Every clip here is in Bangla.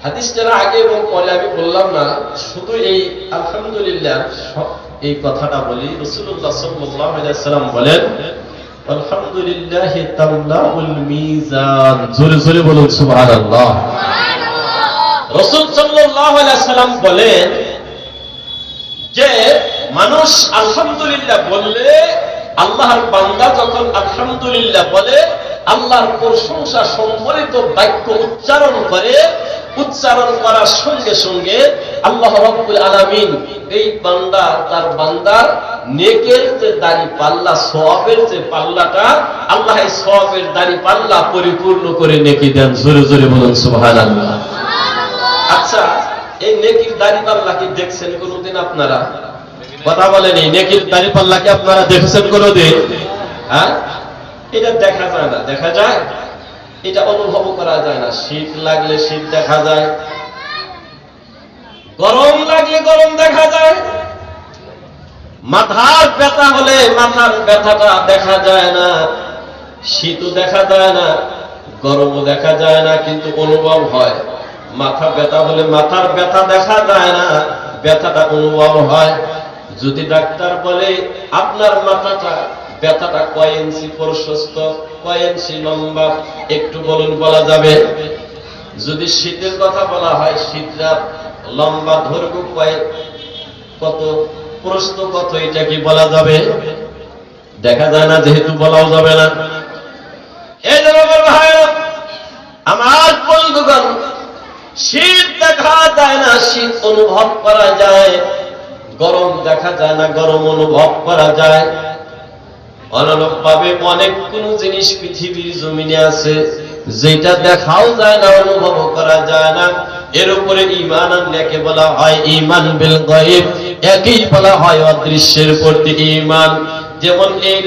হাদিসটার আগে এবং পরে আমি বললাম না, শুধু এই আলহামদুলিল্লাহ এই কথাটা বলি। রাসূলুল্লাহ সাল্লাল্লাহু আলাইহি ওয়াসাল্লাম বলেন, আলহামদুলিল্লাহি তামলাউল মিজান। জোরে জোরে বলুন সুবহানাল্লাহ। রাসূল সাল্লাল্লাহু আলাইহি ওয়াসাল্লাম বলেন যে মানুষ আলহামদুলিল্লাহ বললে, আল্লাহর বান্দা যখন আলহামদুলিল্লাহ বলে, আল্লাহর প্রশংসা সম্বলিত বাক্য উচ্চারণ করে, উচ্চারণ করার সঙ্গে সঙ্গে আল্লাহ রাব্বুল আলামিন এই বান্দা তার বান্দার নেকের যে দাড়ি পাল্লা, সওয়াবের যে পাল্লাটা, আল্লাহ এই সওয়াবের দাড়ি পাল্লা পরিপূর্ণ করে নেকি দেন। জোরে জোরে বলুন সুবহানাল্লাহ। আচ্ছা, এই নেকির দাড়ি পাল্লা কি দেখছেন কোনদিন আপনারা? কথা বলেন, এই নেকির দাড়ি পাল্লা কি আপনারা দেখেছেন কোনদিন? হ্যাঁ, এটা দেখা যায় না। দেখা যায়? এটা অনুভব করা যায় না। শীত লাগলে শীত দেখা যায়, গরম লাগলে গরম দেখা যায়, মাথার ব্যথা হলে মাথার ব্যথাটা দেখা যায় না, শীতও দেখা যায় না, গরমও দেখা যায় না, কিন্তু অনুভব হয়। মাথা ব্যথা হলে মাথার ব্যথা দেখা যায় না, ব্যথাটা অনুভব হয়। যদি ডাক্তার বলে আপনার মাথাটা ব্যথাটা কয় ইঞ্চি প্রশস্ত, কয় ইঞ্চি লম্বা, একটু বলুন, বলা যাবে? যদি শীতের কথা বলা হয়, শীতটা লম্বা দৈর্ঘ্য কত, প্রস্থ কত, এটা কি বলা যাবে? দেখা যায় না, যেহেতু বলাও যাবে না। এই জন্য ভাইরা আমার বন্ধুগণ, শীত দেখা যায় না, শীত অনুভব করা যায়, গরম দেখা যায় না, গরম অনুভব করা যায়। অনুরূপভাবে অনেক কোন জিনিস পৃথিবীর জমিনে আছে যেটা দেখাও যায় না, অনুভব করা যায় না। এর উপরে ঈমান আনলেকে বলা হয় ঈমান বিল গায়ব, একই বলা হয় অদৃশ্যের প্রতি ঈমান। যেমন এই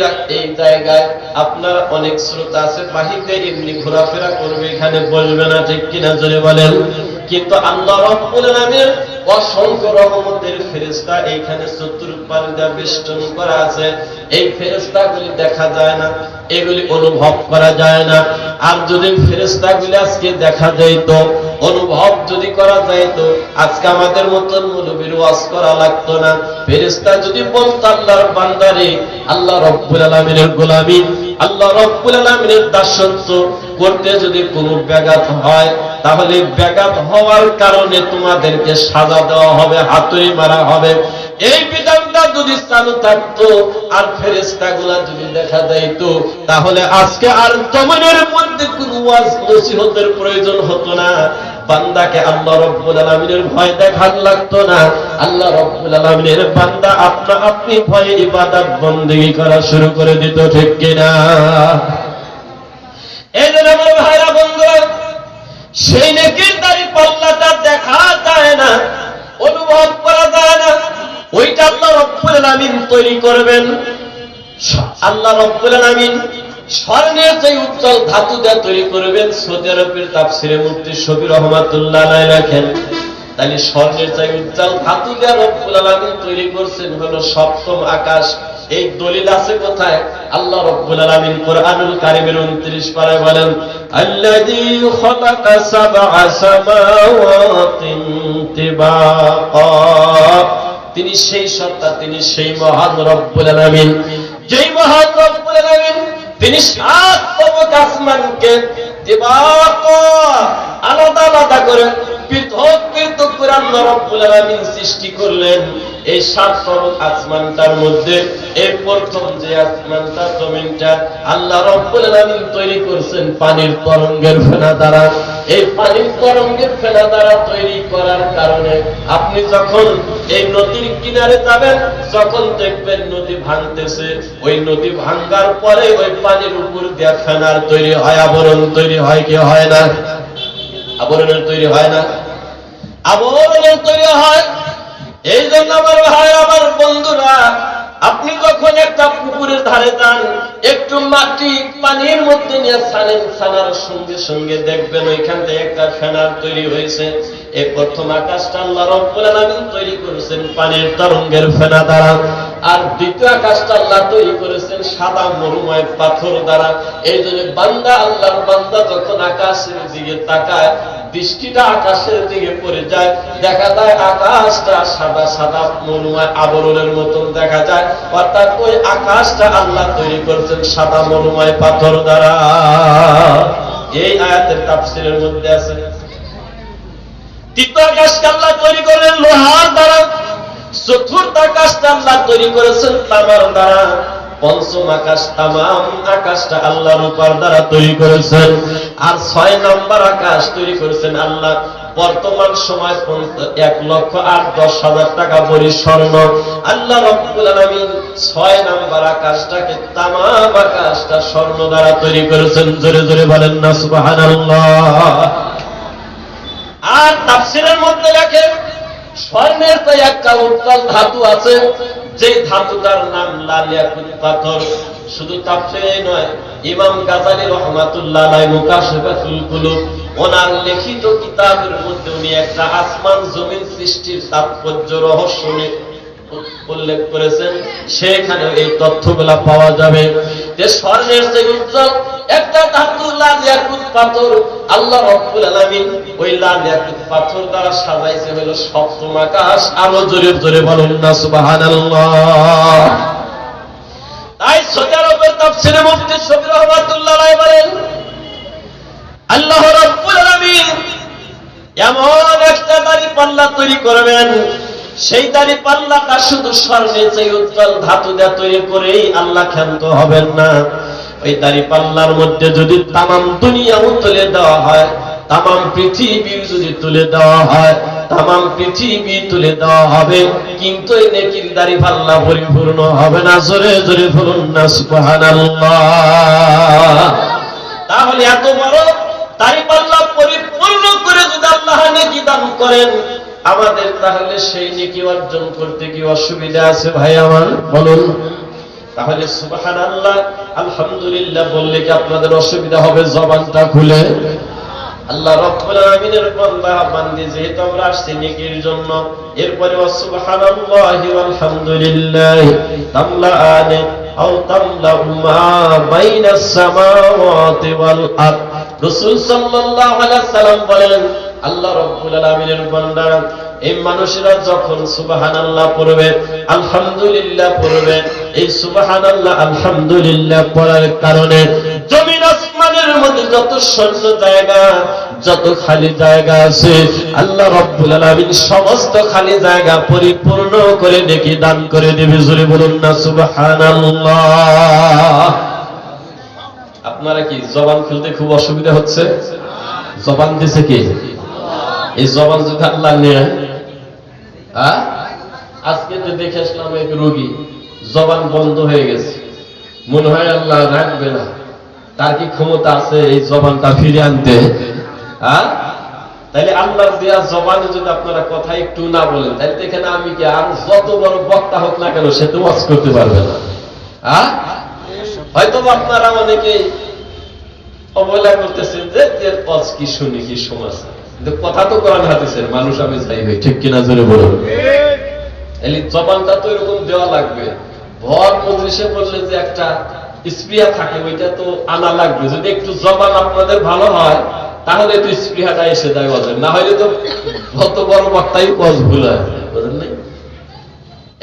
জায়গায় আপনার অনেক শ্রোতা আছে, বাহিরে এমনি ঘোরাফেরা করবে, এখানে বসবে না, ঠিক কিনা জোরে বলেন? কিন্তু আল্লাহ রাব্বুল আলামিনের অসংখ্য রহমতের ফেরেশতা এইখানে চতুর্পাশে বেষ্টন করা আছে। এই ফেরেশতাগুলি দেখা যায় না, এগুলি অনুভব করা যায় না। আর যদি ফেরেশতাগুলি আজকে দেখা যাইত, অনুভব যদি করা যাইত, আজকে আমাদের মতন মুলবির ওয়াজ করা লাগতো না। ফেরেশতা যদি বলতো আল্লাহর বান্দারে আল্লাহ রাব্বুল আলামিনের গোলামি, আল্লাহ রাব্বুল আলামিনের দাসত্ব করতে যদি কোনো ব্যাঘাত হয়, তাহলে ব্যাঘাত হওয়ার কারণে তোমাদেরকে সাজা দেওয়া হবে, হাতুড়ি মারা হবে। এই বিধানটা যদি চালু থাকতো আর ফেরেশতাগুলা যদি দেখা যাইতো, তাহলে আজকে আর জমিনের মধ্যে কোনো ওয়াজ নসিহতের প্রয়োজন হতো না। বান্দাকে আল্লাহ রাব্বুল আলামিনের ভয় দেখান লাগতো না। আল্লাহ রাব্বুল আলামিনের বান্দা আপনি ভয়ে ইবাদত বندگی করা শুরু করে দিত, ঠিক কিনা? এই জন্য আমার ভাইরা বন্ধুরা, সেই নেকির দাড়ি পাল্লাটা দেখা যায় না, অনুভব করা যায় না। ওইটা আল্লাহ রাব্বুল আলামিন তৈরি করবেন। আল্লাহ রাব্বুল আলামিন স্বর্ণের যে উজ্জ্বল ধাতু দিয়ে তৈরি করবেন। সৌদি আরবের তাফসিরে মুফতি শফি রহমাতুল্লাহ আলাইহি লেখেন, তাহলে স্বর্ণের যে উজ্জ্বল ধাতু দিয়ে রব্বুল আলামিন তৈরি করছেন হলো সপ্তম আকাশ। এই দলিল আছে কোথায়? আল্লাহ রাব্বুল আলামিন কোরআনুল কারীমের 29 পারায় বলেন, আল্লাযী খালাকা সাবআ সামাওয়াতিন তিবাকা। তিনি সেই সত্তা, তিনি সেই মহান রব্বুল আলামিন, যেই মহান রব্বুল আলামিন তিনি 7 তবক আসমানকে তিবাকা আলাদা আলাদা করে পৃথক পৃথক করে আল্লাহ রাব্বুল আলামিন সৃষ্টি করলেন। এই 7 তবক আসমানটার মধ্যে এই প্রথম যে আসমানটা, জমিনটা আল্লাহ রাব্বুল আলামিন তৈরি করেছেন পানির তরঙ্গের ফেনা দ্বারা। এই পানির তরঙ্গের ফেনা দ্বারা তৈরি করার কারণে আপনি যখন এই নদীর কিনারে যাবেন, যখন দেখবেন নদী ভাঙতেছে, ওই নদী ভাঙার পরে ওই পানির উপর দিয়ে ফেনার তৈরি হয়, আবরণ তৈরি হয় কি হয় না? আবরণের তৈরি হয় না? আবরণের তৈরি হয়। এই জন্য আমার ভাই, আমার বন্ধুরা, আপনি যখন একটা পুকুরের ধারে যান, একটু মাটি পানির মধ্যে নিয়ে ছানেন, ছানার সঙ্গে সঙ্গে দেখবেন ওইখান থেকে একটা ফেনার তৈরি হয়েছে। এই প্রথম আকাশটা আল্লাহ রাব্বুল আলামিন তৈরি করেছেন পানির তরঙ্গের ফেনা দ্বারা। আর দ্বিতীয় আকাশটা আল্লাহ তৈরি করেছেন সাদা মরুময় পাথর দ্বারা। এই জন্য বান্দা, আল্লাহর বান্দা যখন আকাশের দিকে তাকায়, দৃষ্টিটা আকাশের দিকে পড়ে যায়, দেখা যায় আকাশটা সাদা সাদা মনুময় আবরণের মতন দেখা যায়। অর্থাৎ ওই আকাশটা আল্লাহ তৈরি করেছেন সাদা মনুময় পাথর দ্বারা। এই আয়াতের তাফসীরের মধ্যে আছে। তৃতীয় আকাশকে আল্লাহ তৈরি করলেন লোহার দ্বারা, চতুর্থ আকাশটা আল্লাহ তৈরি করেছেন তামার দ্বারা, পঞ্চম আকাশ তামাম আকাশটা আল্লাহ রূপার দ্বারা তৈরি করেছেন। আর 6 নম্বর আকাশ তৈরি করেছেন আল্লাহ বর্তমান সময় 1,08,10,000 টাকা ভরি স্বর্ণ। আল্লাহ রাব্বুল আলামিন 6 নম্বর আকাশটাকে তামাম আকাশটা স্বর্ণ দ্বারা তৈরি করেছেন। জোরে জোরে বলেন না সুবহানাল্লাহ। আর তাফসীরের মধ্যে লেখে স্বর্ণের তো একটা উত্তল ধাতু আছে, যে ধাতুটার নাম লাল ইয়াকুত পাথর। শুধু তাফসীরে নয়, ইমাম গাযালী রাহমাতুল্লাহ আলাইহি মুকাশশাফাতুল কুলুব ওনার লিখিত কিতাবের মধ্যে উনি একটা আসমান জমিন সৃষ্টির তাৎপর্য রহস্য উল্লেখ করেছেন। সেখানে এই তথ্যগুলা পাওয়া যাবে যে স্বর্ণের যে উজ্জ্বল একটা ধাতু লাল ইয়াকুত পাথর, আল্লাহ রাব্বুল আলামিন ওই লাল ইয়াকুত পাথর দ্বারা সাজাইছে হলো সপ্তম আকাশ। আরো জোরে জোরে বলুন না সুবহানাল্লাহ। তাই সৌদি আরবের তাফসীরে মুফতি শফি রাহমাতুল্লাহ আলাইহি বলেন, আল্লাহ রাব্বুল আলামিন এমন একটা দাঁড়িপাল্লা তৈরি করবেন, সেই দাঁড়িপাল্লাটা শুধু স্বর্ণের যে উজ্জ্বল ধাতু দিয়ে তৈরি করেই আল্লাহ ক্ষান্ত হবেন না। ওই দাঁড়িপাল্লার মধ্যে যদি তামাম দুনিয়াও তুলে দেওয়া হয়, তামাম পৃথিবী যদি তুলে দেওয়া হয়, তামাম পৃথিবী তুলে দেওয়া হবে, কিন্তু এই নেকির দাঁড়িপাল্লা পরিপূর্ণ হবে না। জোরে জোরে বলুন না সুবহানাল্লাহ। তাহলে এত বড় দাঁড়িপাল্লা পরিপূর্ণ করে যদি আল্লাহ নেকি দান করেন আমাদের, তাহলে সেই নেকি অর্জন করতে কি অসুবিধা আছে ভাই আমার? বলুন। তাহলে সুবহানাল্লাহ আলহামদুলিল্লাহ বললে কি আপনাদের অসুবিধা হবে? জবানটা খুলে আল্লাহ রাব্বুল আলামিনের বান্দা বান্দি যেহেতু আমরা আসছি নেকির জন্য, এরপরে সুবহানাল্লাহি ওয়ালহামদুলিল্লাহ তামলাআনে আও তামলাউ মা বাইনাস সামাওয়াতি ওয়াল আরদ। রাসূল সাল্লাল্লাহু আলাইহি সাল্লাম বলেন, আল্লাহ রাব্বুল আলামিনের বান্দা এই মানুষেরা যখন সুবহানাল্লাহ পড়বে, আলহামদুলিল্লাহ পড়বে, এই সুবহানাল্লাহ আলহামদুলিল্লাহ পড়ার কারণে জমিন আসমানের মধ্যে যত শূন্য জায়গা, যত খালি জায়গা আছে, আল্লাহ রাব্বুল আলামিন সমস্ত খালি জায়গা পরিপূর্ণ করে নেকি দান করে দেবে। জোরে বলুন না সুবহানাল্লাহ। আপনারা কি জবান খুলতে খুব অসুবিধা হচ্ছে? জবান দিছে কে? এই জবান যদি আল্লাহ নেয়, আজকে তো দেখে আসলাম এক রোগী জবান বন্ধ হয়ে গেছে, মনে হয় আল্লাহ রাখবে না। তার কি ক্ষমতা আছে এই জবানটা ফিরে আনতে? তাইলে আল্লাহর দেয়া জবানে যদি আপনারা কথা একটু না বলেন, তাহলে এখানে আমি কি আর যত বড় বক্তা হোক না কেন সে তো ওয়াজ করতে পারবে না। হয়তো আপনারা অনেকে অবহেলা করতেছেন যে এর ওয়াজ কি শুনি কি সমাজ, কিন্তু কথা তো কোরআন হাদিসের, মানুষ আমি যাই হই, ঠিক কিনা জোরে বলুন। এই জবানটা তো এরকম দেওয়া লাগবে। ভর মজলিসে বললে যে একটা স্পৃহা থাকে, ওইটা তো আনা লাগবে। যদি একটু জবান আপনাদের ভালো হয় তাহলে তো স্পৃহাটা এসে যায় ওয়াজের, না হলে তো যত বড় বক্তাই ওয়াজ ভুল হয়, বুঝলেন না?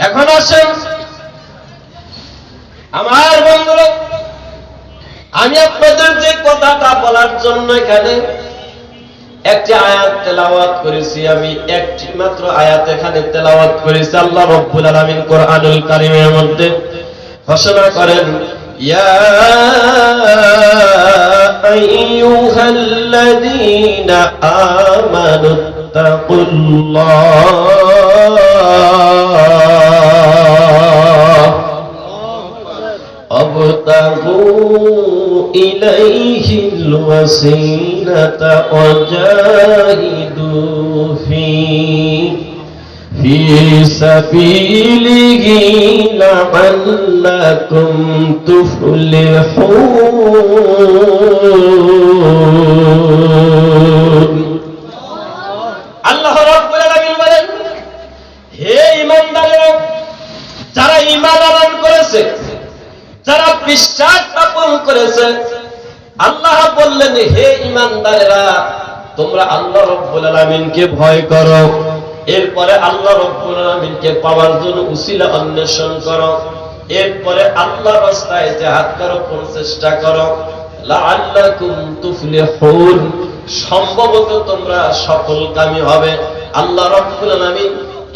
এখন আসেন আমার বন্ধুরা, আমি আপনাদের যে কথাটা বলার জন্য এখানে একটি আয়াত তেলাওয়াত করেছি, আমি একটি মাত্র আয়াত এখানে তেলাওয়াত করেছি। আল্লাহ রাব্বুল আলামিন কোরআনুল কারীমের মধ্যে ঘোষণা করেন, ইয়া আইয়ুহাল্লাযীনা আমানুত্তাকুল্লাহ আবতাগু ইলাইহিল ওয়াসিলাতা ওয়াজাহিদু ফি সাবিলিহি লাআল্লাকুম তুফলিহুন। আল্লাহ রাব্বুল আলামিন বলেন, হে ঈমানদারেরা, যারা ঈমান আনয়ন করেছে, যারা বিশ্বাস স্থাপন করেছে, আল্লাহ বললেন হে ঈমানদারেরা তোমরা আল্লাহ রাব্বুল আলামিনকে ভয় করো, এরপরে আল্লাহ রাব্বুল আলামিনকে পাওয়ার জন্য উসিলা অন্বেষণ করো, এরপরে আল্লাহর রাস্তায় জিহাদ করো, প্রচেষ্টা করো, লাআল্লাকুম তুফলিহুন, সম্ভবত তোমরা সফলকামী হবে। আল্লাহ রাব্বুল আলামিন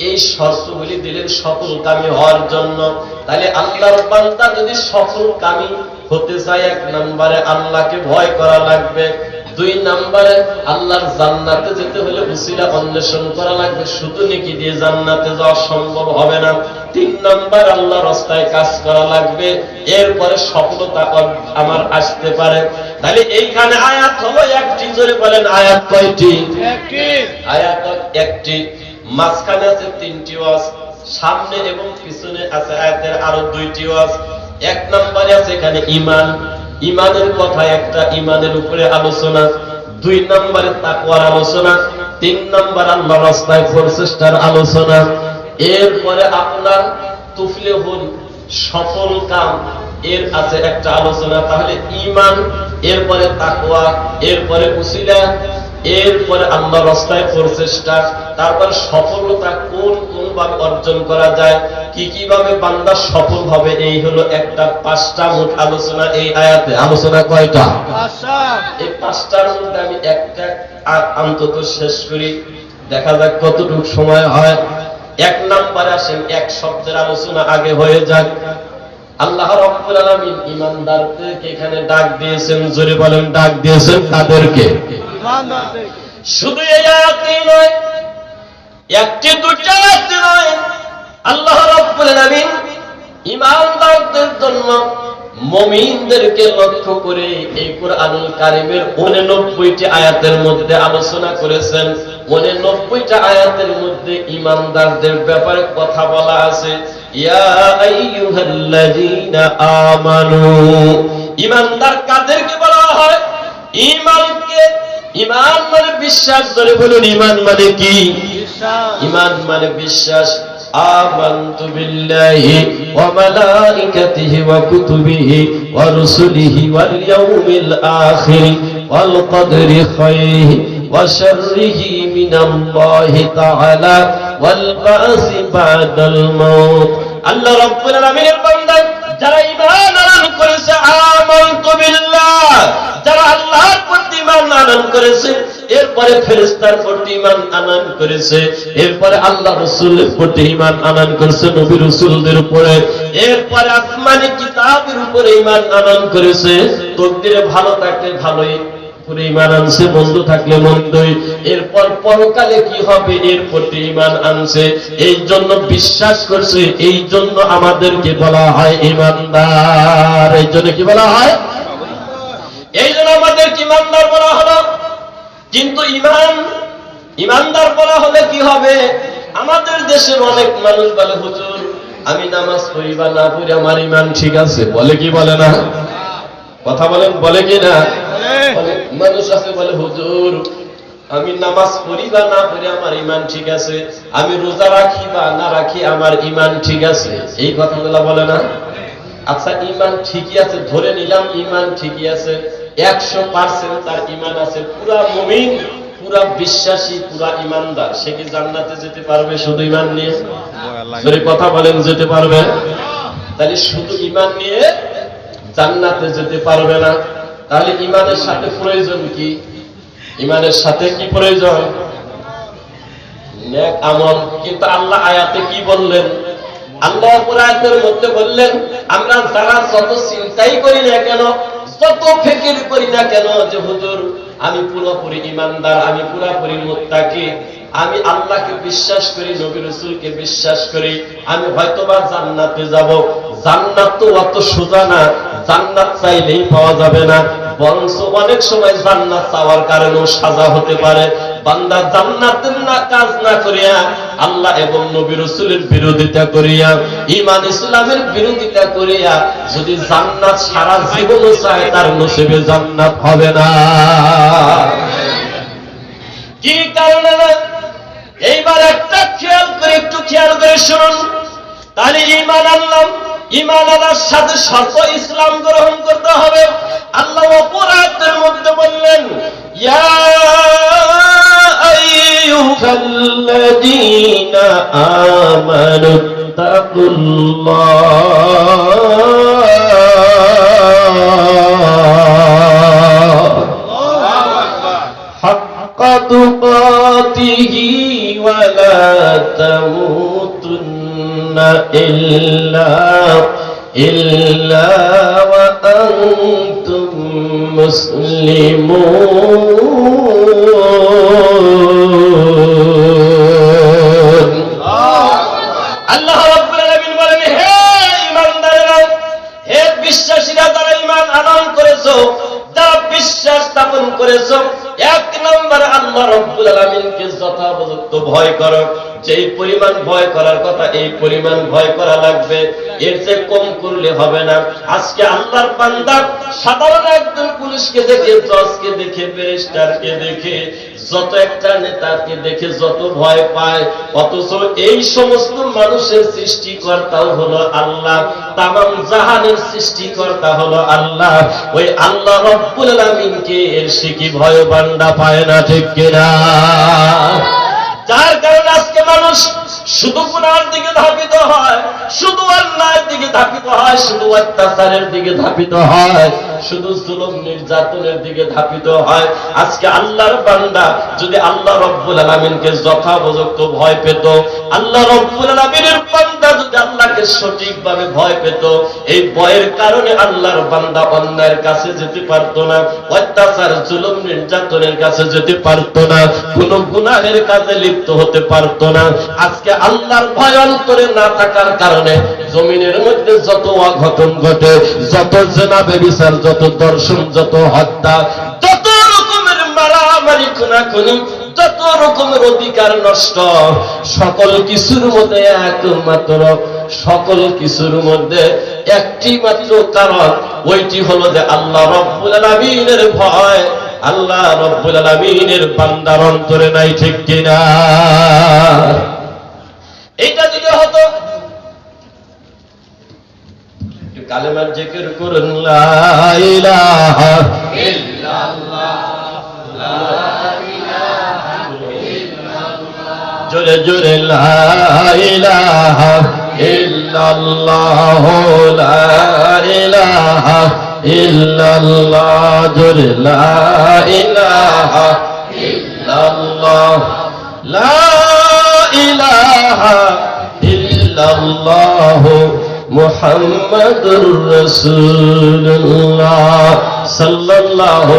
এই শর্তগুলি দিলেন সফলকামী হওয়ার জন্য। তাহলে আল্লাহর বান্দা যদি সফলকামী হতে চায়, এক নম্বরে আল্লাহকে ভয় করা লাগবে, দুই নম্বরে আল্লাহর জান্নাতে যেতে হলে উসিলা অন্বেষণ করা লাগবে, শুধু নেকি দিয়ে জান্নাতে যাওয়া সম্ভব হবে না, তিন নম্বর আল্লাহর রাস্তায় কাজ করা লাগবে, এরপরে সফলতা আমার আসতে পারে। তাহলে এইখানে আয়াত হলো একটি, জোরে বলেন আয়াত কয়টি? আয়াত একটি, মাঝখানে আছে তিনটি ওয়াজ, সামনে এবং পিছনে আছে আয়াতের আরো দুইটি ওয়াজ। এক নম্বরে আছে এখানে ঈমান, ঈমানের কথা একটা, ঈমানের উপরে আলোচনা, দুই নম্বরে তাকওয়ার আলোচনা, তিন নম্বর আল্লাহর রাস্তায় প্রচেষ্টার আলোচনা, এরপরে আপনার তুফলিহুন সফল কাম এর আছে একটা আলোচনা। তাহলে ঈমান, এরপরে তাকওয়া, এরপরে উসিলা, এরপরে আল্লাহর রাস্তায় প্রচেষ্টা, তারপর সফলতা কোন কোন ভাবে অর্জন করা যায়, কি কিভাবে বান্দা সফল হবে, এই হলো একটা পাঁচটা মোট আলোচনা এই আয়াতে। আলোচনা কয়টা? পাঁচটা। এই পাঁচটার মধ্যে আমি একটা অন্তত শেষ করি, দেখা যাক কতটুকু সময় হয়। এক নম্বরে আসেন, এক শব্দের আলোচনা আগে হয়ে যাক। আল্লাহ রাব্বুল আলামিন ঈমানদারদেরকে এখানে ডাক দিয়েছেন, জোরে বলেন ডাক দিয়েছেন কাদেরকে? ঈমানদারদেরকে। শুধু এই আয়াতই নয়, একটি দুইটা আয়াত নয়, আল্লাহ রাব্বুল আলামিন ঈমানদারদের জন্য মুমিনদেরকে লক্ষ্য করে এই কুরআনুল কারীমের 89টি আয়াতের মধ্যে আলোচনা করেছেন। 89টা আয়াতের মধ্যে ঈমানদারদের ব্যাপারে কথা বলা আছে। ইয়া আইয়ুহাল্লাযীনা আমানু, ঈমানদার কাদেরকে বলা হয়? ঈমানকে, ঈমান মানে বিশ্বাস, ধরে বলুন ঈমান মানে কি? বিশ্বাস। ঈমান মানে বিশ্বাস। আমানতু বিল্লাহি ওয়া মালাইকাতিহি ওয়া কুতুবিহি ওয়া রুসুলিহি ওয়াল ইয়াউমিল আখির ওয়াল কদরি খায়রিহি ওয়া শাররিহি মিনাল্লাহি তাআলা ওয়াল বাসি বাদাল মাউত। আল্লাহ রাব্বুল আলামিনের বান্দা যারা ঈমান আনয়ন করেছে, আমানতু বিল্লাহ, যারা আল্লাহর প্রতি ঈমান আনয়ন করেছে, এরপরে ফেরেশতার প্রতি ঈমান আনয়ন করেছে, এরপরে আল্লাহ রাসূলের প্রতি ঈমান আনয়ন করেছে, নবী রাসূলদের উপরে, এরপরে আসমানি কিতাবের উপরে ঈমান আনয়ন করেছে, তকদিরে ভালো থাকলে ভালোই পুরো ঈমান আনছে, মন্দ থাকলে মন্দই, এরপর পরকালে কি হবে এর প্রতি ঈমান আনছে, এই জন্য বিশ্বাস করছে, এই জন্য আমাদেরকে বলা হয় ঈমানদার। এই জন্য কি বলা হয়? এই জন্য আমাদেরকে ঈমানদার বলা হলো। কিন্তু ঈমানদার বলা হলে কি হবে? আমাদের দেশের অনেক মানুষ বলে, হুজুর আমি নামাজ পড়ি বা না পড়ি আমার ঈমান ঠিক আছে, বলে কি বলে না? কথা বলেন, বলে কি না? মানুষ আছে বলে, হুজুর আমি নামাজ পড়ি বা না পড়ি আমার ঈমান ঠিক আছে, আমি রোজা রাখি বা না রাখি আমার ঈমান ঠিক আছে, এই কথাগুলো বলে না? আচ্ছা, ঈমান ঠিকই আছে, ধরে নিলাম ঈমান ঠিকই আছে, 100% তার ঈমান আছে, পুরা মুমিন, পুরা বিশ্বাসী, পুরা ঈমানদার, সে কি জান্নাতে যেতে পারবে শুধু ঈমান নিয়ে? যদি কথা বলেন যেতে পারবে? তাহলে শুধু ঈমান নিয়ে জান্নাতে যেতে পারবে না। তাহলে ঈমানের সাথে প্রয়োজন কি? ঈমানের সাথে কি প্রয়োজন? নেক আমল। কিন্তু আল্লাহ আয়াতে কি বললেন? আল্লাহ আয়াতের মধ্যে বললেন, আমরা যারা যত চিন্তাই করি না কেন, যত ফিকির করি না কেন যে হুজুর আমি পুরোপুরি ঈমানদার, আমি পুরোপুরি মুত্তাকি, আমি আল্লাহকে বিশ্বাস করি, নবী রাসূলকে বিশ্বাস করি, আমি হয়তোবা জান্নাতে যাব, জান্নাত তো অত সোজা না, জান্নাত চাইলেই পাওয়া যাবে না, বরঞ্চ অনেক সময় জান্নাত চাওয়ার কারণেও সাজা হতে পারে। বান্দা জান্নাতের না কাজ না করিয়া, আল্লাহ এবং নবী রাসূলের বিরোধিতা করিয়া, ঈমান ইসলামের বিরোধিতা করিয়া যদি জান্নাত সারা জীবন চায়, তার নসিবে জান্নাত হবে না। কি কারণে? এইবার একটা খেয়াল করে, একটু খেয়াল করে শুনুন। তাহলে ঈমান আনলাম, ঈমান আনার সাথে শর্ত ইসলাম গ্রহণ করতে হবে। আল্লাহ অপর আয়াতের মধ্যে বললেন, ইয়া আইয়ুহাল্লাযীনা আমানু তুকাতিহি ওয়া লা তামুতুন্না ইল্লা ওয়া আনতুম মুসলিমুন। আল্লাহ রাব্বুল আলামিন বলেন, হে ঈমানদারেরা, হে বিশ্বাসীরা, যারা ঈমান আনয়ন করেছো, যারা বিশ্বাস স্থাপন করেছো, এক নম্বর আল্লাহ রাব্বুল আলামিনকে যথাযথ ভয় করো। যেই পরিমাণ ভয় করার কথা এই পরিমাণ ভয় করা লাগবে, এর চেয়ে কম করলে হবে না। আজকে আল্লাহর বান্দা সাধারণ একজন পুলিশকে দেখে, জজকে দেখে, ব্যারিস্টারকে দেখে, যত একটা নেতাকে দেখে যত ভয় পায়, অথচ এই সমস্ত মানুষের সৃষ্টিকর্তাও হলো আল্লাহ, তামাম জাহানের সৃষ্টিকর্তা হলো আল্লাহ। ওই আল্লাহ রাব্বুল আলামিনকে এর কি ভয় বান্দা পায় না, ঠিক কিনা? যার কারণে আজকে মানুষ শুধু গুনার দিকে ধাবিত হয়, শুধু অন্যায়ের দিকে ধাবিত হয়, শুধু অত্যাচারের দিকে ধাবিত হয়, শুধু জুলুম নির্যাতনের দিকে ধাবিত হয়। আজকে আল্লাহর বান্দা যদি আল্লাহ রাব্বুল আলামিনকে যথাযথ ভয় পেত, আল্লাহ রাব্বুল আলামিনের বান্দা যদি আল্লাহকে সঠিকভাবে ভয় পেত, এই ভয়ের কারণে আল্লাহর বান্দা অন্যায়ের কাছে যেতে পারত না, অত্যাচার জুলুম নির্যাতনের কাছে যেতে পারত না, কোনো গুনাহের কাজে লিপ্ত হতে পারত না। আজকে আল্লাহর ভয় অন্তরে না থাকার কারণে জমিনের মধ্যে যত অঘটন ঘটে, যত জেনা ব্যভিচার, যত দর্শন, যত হত্যা, যত রকমের মারামারি, খুনাখুনি, যত রকমের অধিকার নষ্ট, সকল কিছুর মধ্যে একমাত্র, সকল কিছুর মধ্যে একটি মাত্র কারণ, ওইটি হলো যে আল্লাহ রাব্বুল আলামিনের ভয় আল্লাহ রাব্বুল আলামিনের বান্দার অন্তরে নাই, ঠিক কিনা? এইটা যদি হতো, কালেমার জিকির করুন, লা ইলাহা ইল্লাল্লাহ, লা ইলাহা ইল্লাল্লাহ, জোরে জোরে লা ইলাহা ইল্লাল্লাহ, লা ইলাহা ইল্লাল্লাহ, জোরে লা ইলাহা ইল্লাল্লাহ, লা ইলাহা ইল্লাল্লাহ, মুহাম্মাদুর রাসূলুল্লাহ সাল্লাল্লাহু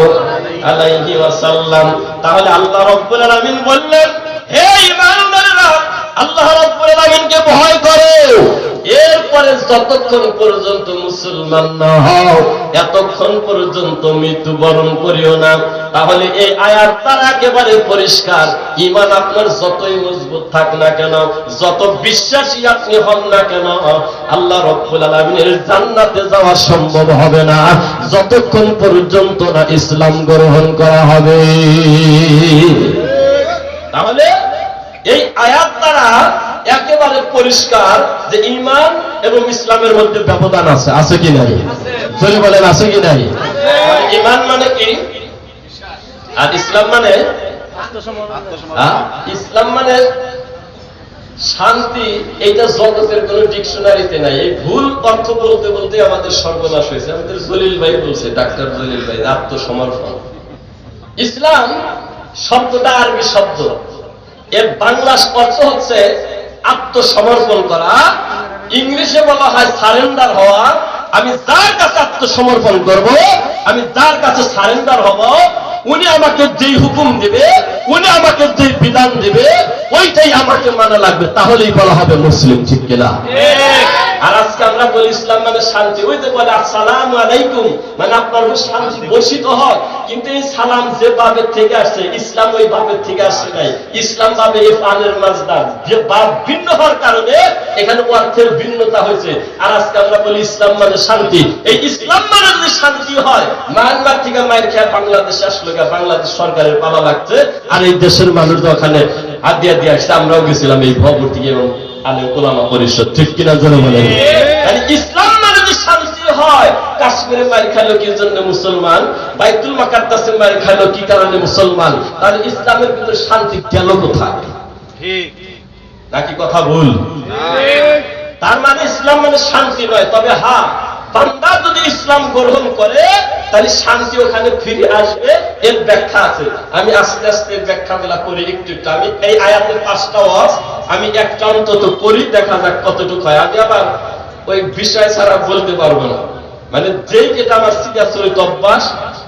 আলাইহি ওয়াসাল্লাম। তাহলে আল্লাহ রাব্বুল আলামিন বললেন, হে ঈমানদারেরা, আল্লাহ রাব্বুল আলামিনকে ভয় করো। এরপরে যতক্ষণ পর্যন্ত মুসলমান না হও, এতক্ষণ পর্যন্ত মৃত্যুবরণ করিও না। তাহলে এই আয়াত তার একেবারে পরিষ্কার। ঈমান আপনার যতই মজবুত থাক না কেন, যত বিশ্বাসী আপনি হন না কেন, আল্লাহ রাব্বুল আলামিনের জান্নাতে যাওয়া সম্ভব হবে না যতক্ষণ পর্যন্ত না ইসলাম গ্রহণ করা হবে। তাহলে এই আয়াত দ্বারা একেবারে পরিষ্কার যে ঈমান এবং ইসলামের মধ্যে ব্যবধান আছে। আছে কি নাই? জোরে বলেন, আছে কি নাই? ঈমান মানে কি আর ইসলাম মানে? ইসলাম মানে শান্তি। এইটা জগতের কোন ডিকশনারিতে নাই। এই ভুল অর্থ বলতে বলতে আমাদের সর্বনাশ হয়েছে। আমাদের জলিল ভাই বলছে, ডাক্তার জলিল ভাই, আত্মসমর্পণ। ইসলাম শব্দটা আরবি শব্দ, এর বাংলা অর্থ হচ্ছে আত্মসমর্পণ করা। ইংলিশে বলা হয় সারেন্ডার হওয়া। আমি যার কাছে আত্মসমর্পণ করব, আমি যার কাছে সারেন্ডার হব, উনি আমাকে যেই হুকুম দিবে, উনি আমাকে যেই বিধান দিবে, ওইটাই আমাকে মানা লাগবে, তাহলেই বলা হবে মুসলিম, ঠিক কিনা? আর আজকে আমরা বলি ইসলাম মানে শান্তি। ওই যে বলে আসসালামু আলাইকুম, মানে আপনার শান্তি বর্ষিত হয়। কিন্তু এই সালাম যে বাবের থেকে আসছে, ইসলাম ওই বাবের থেকে আসছে নাই। ইসলাম বাবে ইফআলের মাজদার, যে বাব ভিন্ন হওয়ার কারণে এখানে অর্থের ভিন্নতা হয়েছে। আর আজকে আমরা বলি ইসলাম মানে শান্তি। এই ইসলাম মানে যদি শান্তি হয়, মায়ানমার থেকে মায়ের খেয়ে বাংলাদেশে আসলো, বাংলাদেশ সরকারের পালা লাগছে, আর এই দেশের মানুষ ওখানে হাদিয়া দিয়ে আসছে। আমরাও গেছিলাম এই ভবন থেকে এবং আলেম ওলামা পরিষদ, ঠিক কিনা? জন্য বলে ইসলাম মানে যদি শান্তি হয়, কাশ্মীরে মার খাইলো কি জন্য মুসলমান, বাইতুল মুকাদ্দাসে মার খাইলো কি কারণে মুসলমান, তাহলে ইসলামের ভিতরে শান্তি গেল কোথায়? ঠিক নাকি কথা ভুল? তার মানে ইসলাম মানে শান্তি নয়। তবে হ্যাঁ, বান্দা যদি ইসলাম গ্রহণ করে তাহলে শান্তি ওখানে ফিরে আসবে, এর ব্যাখ্যা আছে। আমি আস্তে আস্তে ব্যাখ্যাগুলা করি একটু একটু। আমি এই আয়াতের 5টা ওয়াজ আমি একটা অন্তত করি, দেখা যাক কতটুকু হয়। আমি আবার ওই বিষয় ছাড়া বলতে পারবো না, মানে যেই এটা আমার চিরাচরিত অভ্যাস।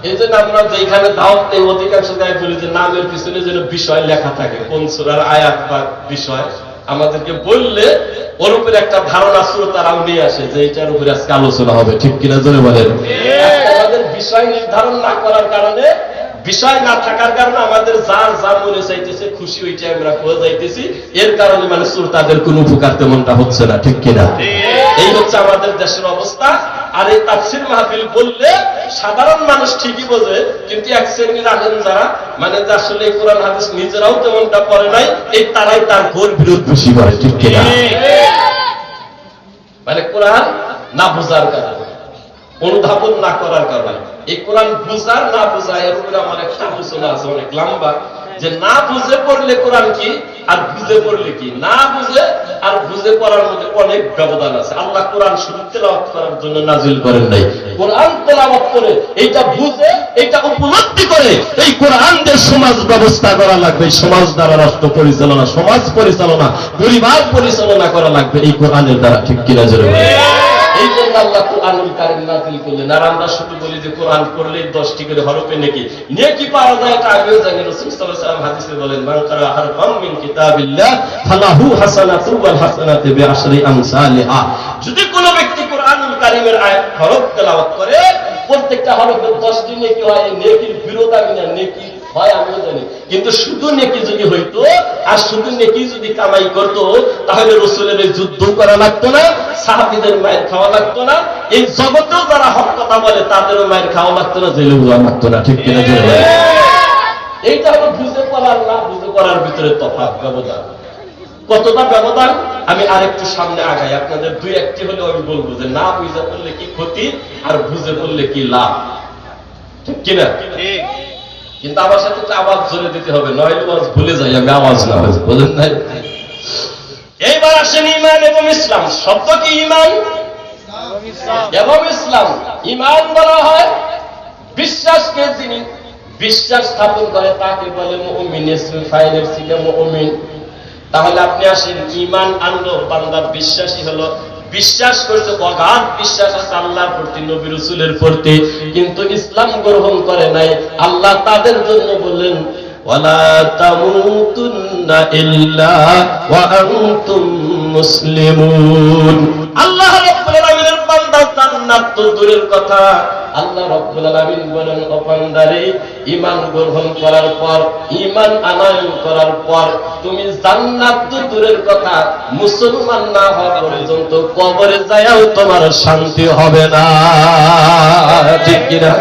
এই জন্য আমরা যেখানে দাওয়াত দেই অধিকাংশ জায়গায় বলি যে নামের পিছনে যেন বিষয় লেখা থাকে, কোন সূরার আয়াত বা বিষয় আমাদেরকে বললে ওর উপরে একটা ধারণা শ্রোতারাও নিয়ে আসে যে এটার উপরে আজকে আলোচনা হবে। ঠিক কিনা জোরে বলেন? আমাদের বিষয় নির্ধারণ না করার কারণে, বিষয় না থাকার কারণে আমাদের যার যা মনে চাইতেছে খুশি ওইটা আমরা খোঁজ যাইতেছি, এর কারণে মানে শ্রোতাদের কোনো উপকার তেমনটা হচ্ছে না। ঠিক কিনা? এই হচ্ছে আমাদের দেশের অবস্থা। আর এই তাফসীর মাহফিল বললে সাধারণ মানুষ ঠিকই বোঝে, কিন্তু এক শ্রেণীর আছেন যারা মানে যে আসলে কোরআন হাদিস নিজেরাও তেমনটা পড়ে নাই, এই তারাই তার ঘোর বিরোধ বেশি করে। ঠিক কিনা? মানে কোরআন না বোঝার কারণে, অনুধাবন না করার কারণে। এই কোরআন বুঝার না বুঝা এর উপরে আমার একটা আলোচনা আছে অনেক লম্বা, যে না বুঝে পড়লে কোরআন কি আর বুঝে পড়লে কি। না বুঝে আর বুঝে পড়ার মধ্যে অনেক ব্যবধান আছে। আল্লাহ কোরআন শুধু তেলাওয়াত করার জন্য নাজিল করেন নাই, কোরআন তেলাওয়াত করে এইটা বুঝে এইটা উপলব্ধি করে এই কোরআন দিয়ে সমাজ ব্যবস্থা করা লাগবে, সমাজ দ্বারা রাষ্ট্র পরিচালনা, সমাজ পরিচালনা, পরিবার পরিচালনা করা লাগবে এই কোরআনের দ্বারা। ঠিক কিনা জোরে বলেন? এই জন্য আল্লাহ কোরআনুল কারীম নাযিল করলেন। আর আমরা শুধু বলি যে কোরআন পড়লে 10টি করে হরফে নেকি পাওয়া যায়, এটা আগেও জানি। রাসূল সাল্লাল্লাহু আলাইহি ওয়াসাল্লাম হাদিসে বলেন, মান কারা হারফাম মিন কিতাবিল্লাহ ফালাহু হাসানাতু ওয়াল হাসানাতু বিআশরি আমসালিহা। যদি কোনো ব্যক্তি কোরআনুল কারীমের হরফ তেলাওয়াত করে, প্রত্যেকটা হরফে 10টি নেকি হয়। এই নেকির বিরোধ আমি না, নেকি হয় আমিও জানি, কিন্তু শুধু নেকি যদি হইতো আর শুধু নেকি যদি কামাই করতো, তাহলে রাসূলের যুদ্ধ করা লাগতো না, সাহাবীদের মায়ের খাওয়া লাগতো না, এই জগতেও যারা হক কথা বলে তাদেরও মায়ের খাওয়া লাগতো না, জেলে যাওয়া লাগতো না। ঠিক কিনা? এইটা হলো বুঝে পড়ার না বুঝে পড়ার ভিতরে তফাৎ, ব্যবধান। কতটা ব্যবধান আমি আরেকটু সামনে আগাই, আপনাদের 2-1টি হলে আমি বলবো যে না বুঝে পড়লে কি ক্ষতি আর বুঝে পড়লে কি লাভ। ঠিক কিনা? কিন্তু আমার সাথে একটা আওয়াজ জোরে দিতে হবে, নইলে আওয়াজ ভুলে যাই আমি, আওয়াজ না হয়, বলেন নাই? এইবার আসেন ঈমান এবং ইসলাম। শব্দ কি? ঈমান এবং ইসলাম। ঈমান বলা হয় বিশ্বাসকে, যিনি বিশ্বাস স্থাপন করে তাকে বলে মুমিন। ইসমে ফাইলের ছিল মুমিন। তাহলে আপনি আসেন, ঈমান আনলো বান্দা, বিশ্বাসী হলো, বিশ্বাস করছে, অগাধ বিশ্বাস আছে আল্লাহর প্রতি, নবী রাসূলের প্রতি, কিন্তু ইসলাম গ্রহণ করে নাই। আল্লাহ তাদের জন্য বললেন, ওয়ালা তামুতুন্না ইল্লা ওয়া আনতুম মুসলিমুন। আল্লাহ রাব্বুল আলামিনের বান্দা জান্নাত তো দূরের কথা, আল্লাহ রাব্বুল আলামিন বলেন, ও বান্দারে, ঈমান গ্রহণ করার পর, ঈমান আনয়ন করার পর তুমি জান্নাত তো দূরের কথা, মুসলমান না হওয়া পর্যন্ত কবরে যায়ও তোমার শান্তি হবে না। ঠিক কিনা?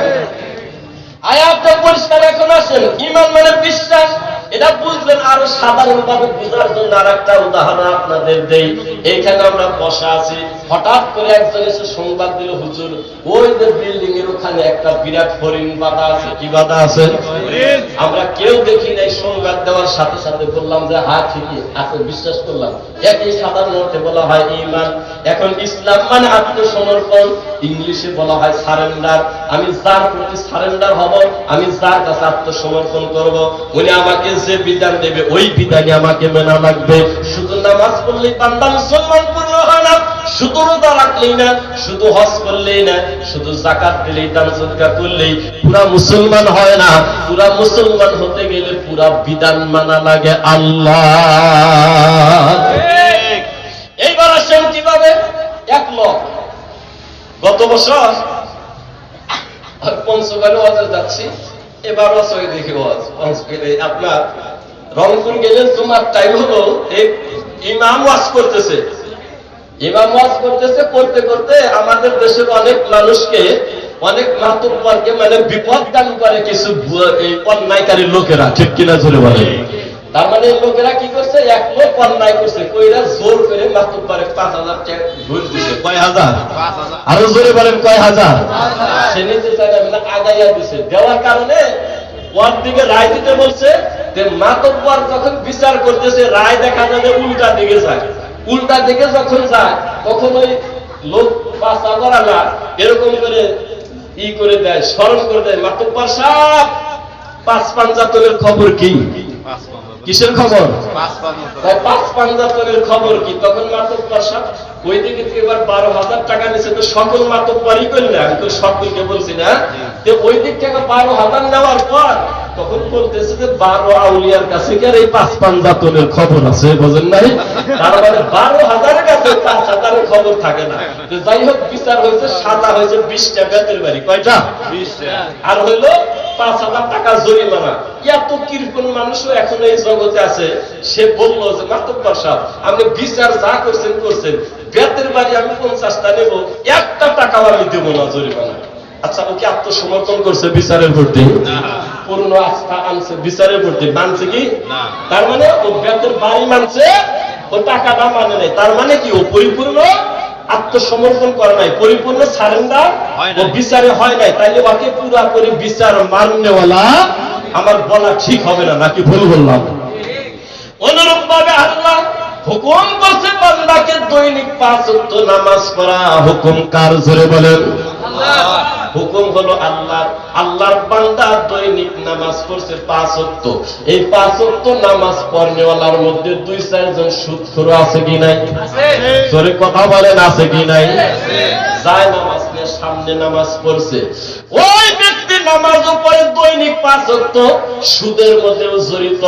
আয়াতটা পরিষ্কার। এখন আসেন, ঈমান মানে বিশ্বাস, এটা বুঝবেন। আরো সাধারণভাবে বোঝার জন্য আর একটা উদাহরণ আপনাদের দেই। এইখানে আমরা বসা আছি, হঠাৎ করে একজন এসে সংবাদ দিল, হুজুর ওই যে বিল্ডিং এর ওখানে একটা বিরাট হরিণ বাঁধা আছে। কি বাঁধা আছে? আমরা কেউ দেখি নাই, সংবাদ দেওয়ার সাথে সাথে বললাম যে হ্যাঁ ঠিকই আছে, বিশ্বাস করলাম। একই সাধারণ অর্থে বলা হয় ঈমান। এখন ইসলাম মানে আত্মসমর্পণ, ইংলিশে বলা হয় সারেন্ডার। আমি যার প্রতি সারেন্ডার হব, আমি যার কাছে আত্মসমর্পণ করব, উনি আমাকে যে বিধান দেবে ওই বিধানে আমাকে মেনা লাগবে। শুধু নামাজ পড়লেই বান্দা মুসলমান পূর্ণ হয় না, শুধু রোজা রাখলেই না, শুধু হজ করলেই না, শুধু যাকাত দিলেই, দান সদকা করলেই পুরা মুসলমান হয় না। পুরা মুসলমান হতে গেলে পুরা বিধান মানা লাগে আল্লাহ। এইবার আসেন কিভাবে? এক লোক গত বছর পঞ্চগড়ে ওয়াজে যাচ্ছি, এবারও সই দেখি ওয়াজ পঞ্চগড়ে। আপনার রংপুর গেলে জুমার টাইম হলো, ইমাম ওয়াজ করতেছে, ইমাম ওয়াজ করতেছে, করতে করতে আমাদের দেশের অনেক মানুষকে, অনেক মাতুব্বরকে মানে বিপদগামী করে কিছু অন্যায়কারী লোকেরা। ঠিক কিনা জোরে বলে? তার মানে এই লোকেরা কি করছে? করছে, এক লোক অন্যায় করছে, কইরা জোর করে মাতুব্বারে 5,000 টাকা ঘুষ দিছে। কয় হাজার? আরো জোরে বলেন কয় হাজার? সে নিতে চায় না, আগাইয়া দিছে। দেওয়ার কারণে ওর দিকে রায় দিতে বলছে, যে মাতব্বর যখন বিচার করতেছে রায় দেখা যাবে উল্টা দিকে যায়। উল্টা দিকে যখন যায় তখন ওই লোক পাঁচা করালা এরকম করে ই করে দেয়, স্মরণ করে দেয়, মাতব্বর সাহেব 5-5 খবর কি? কিসের খবর? 5-5 খবর কি? তখন মাতব্বর সাহেব ওই দিকে থেকে এবার 12,000 টাকা নিচ্ছে। তো সকল মাতব্বরই করলে, আমি তো সকলকে বলছি না, যে ওই দিক থেকে 12,000 নেওয়ার পর তখন বলতেছে যে 12 আউলিয়ার কাছে কি আর এই 5-5 খবর আছে, বোঝেন নাই? তার মানে 12,000 কাছে 5,000 খবর থাকে না। তো যাই হোক, বিচার হয়েছে, সাজা হয়েছে 20টা বেতের বাড়ি। কয়টা? 20টা। আর হইলো 5,000 টাকা জরিমানা। এত কিরকম মানুষও এখন এই জগতে আছে। সে বললো যে মাতব্বর সাহেব, আপনি বিচার যা করছেন করছেন, বেতের বাড়ি আমি 50টা নেব, 1 টাকাও আমি দেবো না জরিমানা। আচ্ছা, ও কি আত্মসমর্পণ করছে বিচারের প্রতি? পূর্ণ আস্থা আনছে বিচারের প্রতি? মানছে কি? তার মানে ও বেতের বাড়ি মানছে, ও টাকাটা মানে নাই। তার মানে কি? ও পরিপূর্ণ আত্মসমর্পণ করে নাই, পরিপূর্ণ সারেন্ডার ও বিচারে হয় নাই। তাইলে ওকে পুরাপুরি বিচার মাননেওয়ালা আমার বলা ঠিক হবে না, নাকি ভুল বললাম? অনুরূপ ভাবে আল্লাহ হুকুম করছে বান্দাকে দৈনিক 5 ওয়াক্ত নামাজ পড়া। হুকুম কার? জোরে বলেন। হুকুম হলো আল্লাহর। আল্লাহর বান্দা দৈনিক নামাজ পড়ছে 5 ওয়াক্ত। এই 5 ওয়াক্ত নামাজ পড়নেওয়ালার মধ্যে 2-4 জন সুদখোর আছে কি নাই? জোরে কথা বলেন, আছে কি নাই? যায় নামাজ নিয়ে সামনে নামাজ পড়ছে, ওই ব্যক্তি নামাজও পড়ে দৈনিক 5 ওয়াক্ত, সুদের মধ্যেও জড়িত।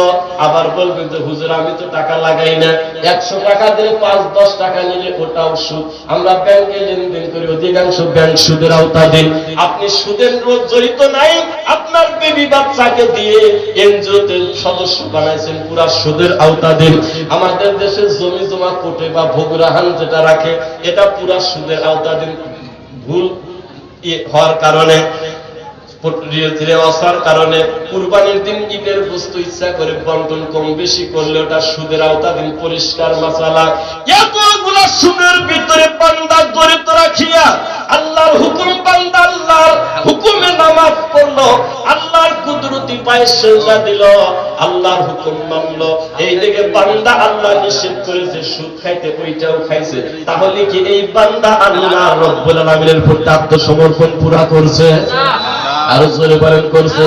আবার বলবেন যে হুজুর আমি তো টাকা লাগাই না, 100 টাকা দিলে 5-10 টাকা নিলে ওটাও সুদ। আমরা ব্যাংকে লেনদেন করি, অধিকাংশ ব্যাংক সুদের আওতাধীন। আপনি সুদের জড়িত নাই, আপনার বেবি বাচ্চাকে দিয়ে এনজিওতে সদস্য বানাইছেন, পুরা সুদের আওতাধীন। আমাদের দেশে জমি জমা কোটে বা ভোগরাহান যেটা রাখে, এটা পুরা সুদের আওতাধীন। ভুল হওয়ার কারণে, কারণে কুরবানির দিন ঈদের বস্তু ইচ্ছা করে বন্টন কম বেশি করলে ওটা সুদের আওতাধীন। পরিষ্কার মাসালা। এতগুলা সুদের ভিতরে বান্দা দরিদ্র রাখিয়া আল্লাহর হুকুম, বান্দা আল্লাহর হুকুমে নামাজ পড়লো, আল্লাহর কুদরতি পায়ে সেজদা দিল, আল্লাহর হুকুম মানলো। এই দিকে বান্দা আল্লাহ নিষেধ করেছে সুদ খাইতে, ওইটাও খাইছে। তাহলে কি এই বান্দা আল্লাহ রব্বুল আলামিনের প্রতি আত্মসমর্পণ পুরা করছে? আরো জোরে বলেন করছে?